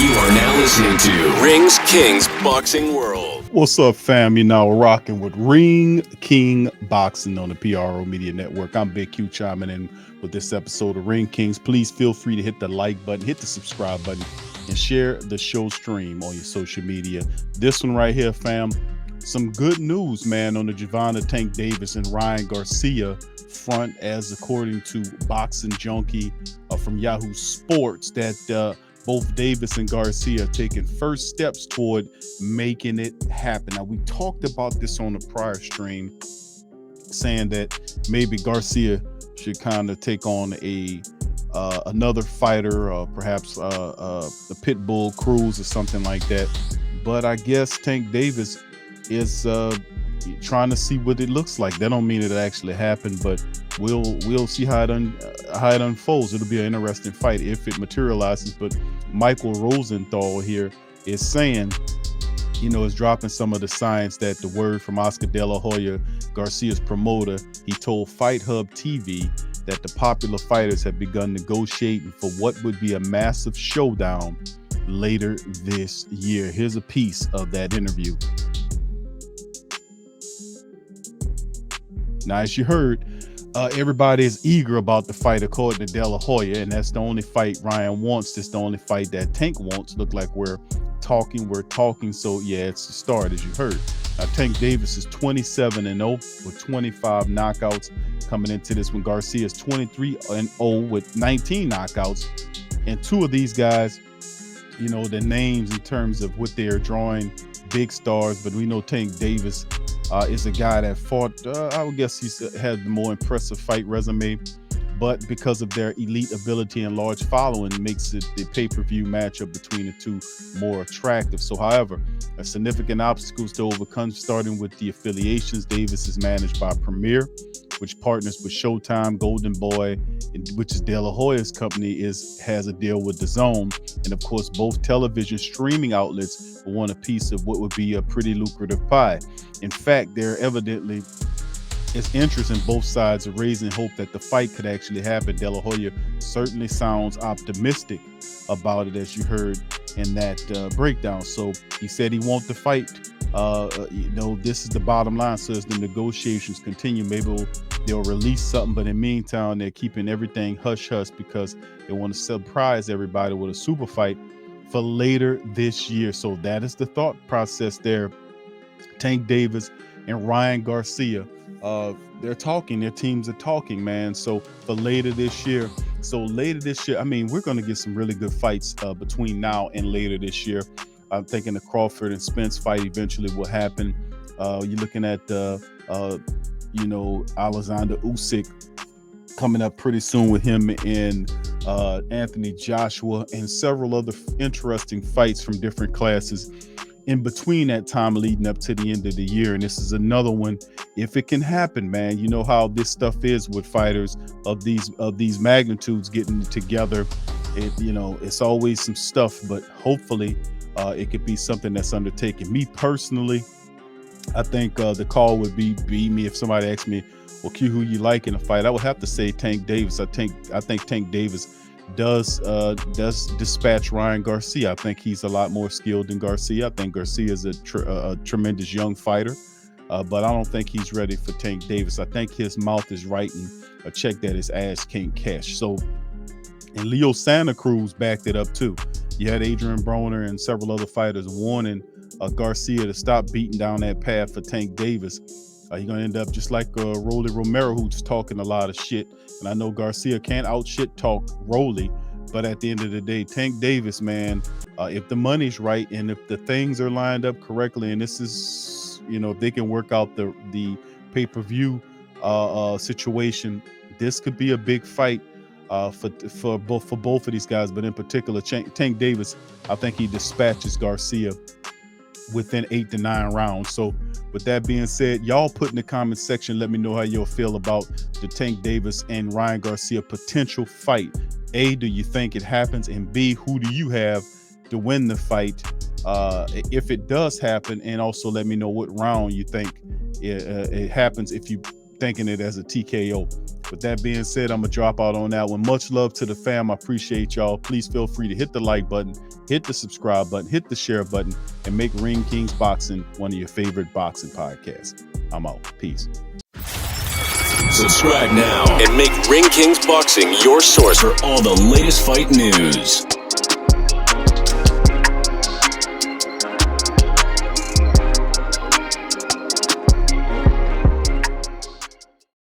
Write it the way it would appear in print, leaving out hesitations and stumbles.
You are now listening to Rings Kings Boxing World. What's up, fam? You're now rocking with Ring King Boxing on the PRO Media Network. I'm Big Q chiming in with this episode of Ring Kings. Please feel free to hit the like button, hit the subscribe button, and share the show stream on your social media. This one right here, fam, some good news, man, on the Gervonta Tank Davis and Ryan Garcia front, as according to Boxing Junkie from Yahoo Sports, that both Davis and Garcia are taking first steps toward making it happen. Now, we talked about this on the prior stream, saying that maybe Garcia should kind of take on another fighter, perhaps the Pitbull Cruz or something like that. But I guess Tank Davis is trying to see what it looks like. That don't mean it actually happened, but we'll see how it unfolds. It'll be an interesting fight if it materializes. But Michael Rosenthal here is saying, is dropping some of the signs that the word from Oscar De La Hoya, Garcia's promoter, he told Fight Hub TV that the popular fighters have begun negotiating for what would be a massive showdown later this year. Here's a piece of that interview. Now, as you heard, everybody is eager about the fight according to De La Hoya, and that's the only fight Ryan wants. That's the only fight that Tank wants. Look like we're talking. So yeah, it's the start, as you heard. Now, Tank Davis is 27-0 with 25 knockouts coming into this one. Garcia is 23-0 with 19 knockouts, and two of these guys, the names in terms of what they're drawing, big stars, but we know Tank Davis is a guy that fought, I would guess he's had the more impressive fight resume, but because of their elite ability and large following, makes it the pay-per-view matchup between the two more attractive. So, however, a significant obstacles to overcome, starting with the affiliations. Davis is managed by Premier, which partners with Showtime. Golden Boy, which is De La Hoya's company, has a deal with DAZN, and of course both television streaming outlets will want a piece of what would be a pretty lucrative pie. In fact, there evidently is interest in both sides of raising hope that the fight could actually happen. De La Hoya certainly sounds optimistic about it, as you heard in that breakdown. So he said he wants the fight. This is the bottom line. So as the negotiations continue, maybe they'll release something, but in the meantime, they're keeping everything hush-hush because they want to surprise everybody with a super fight for later this year. So that is the thought process there. Tank Davis and Ryan Garcia, they're talking. Their teams are talking, man. So for later this year, I mean, we're going to get some really good fights between now and later this year. I'm thinking the Crawford and Spence fight eventually will happen. You're looking at Alexander Usyk coming up pretty soon with him and Anthony Joshua, and several other interesting fights from different classes in between that time leading up to the end of the year. And this is another one, if it can happen, man. You know how this stuff is with fighters of these magnitudes getting together. It's always some stuff, but hopefully it could be something that's undertaken. Me personally, I think the call would be me if somebody asked me, well, Q, who you like in a fight? I would have to say Tank Davis. I think Tank Davis does dispatch Ryan Garcia. I think he's a lot more skilled than Garcia. I think Garcia is a tremendous young fighter, but I don't think he's ready for Tank Davis. I think his mouth is writing a check that his ass can't cash. So, and Leo Santa Cruz backed it up too. You had Adrian Broner and several other fighters warning Garcia to stop beating down that path for Tank Davis. You're going to end up just like Rolly Romero, who's talking a lot of shit. And I know Garcia can't out shit talk Rolly, but at the end of the day, Tank Davis, man, if the money's right and if the things are lined up correctly, and this is, if they can work out the pay-per-view situation, this could be a big fight for both of these guys. But in particular, Tank Davis, I think he dispatches Garcia within 8 to 9 rounds. So with that being said, y'all put in the comment section, let me know how you'll feel about the Tank Davis and Ryan Garcia potential fight. A, do you think it happens? And B, who do you have to win the fight if it does happen? And also let me know what round you think it happens, if you thinking it as a TKO. With that being said, I'm going to drop out on that one. Much love to the fam. I appreciate y'all. Please feel free to hit the like button, hit the subscribe button, hit the share button, and make Ring Kings Boxing one of your favorite boxing podcasts. I'm out. Peace. Subscribe now and make Ring Kings Boxing your source for all the latest fight news.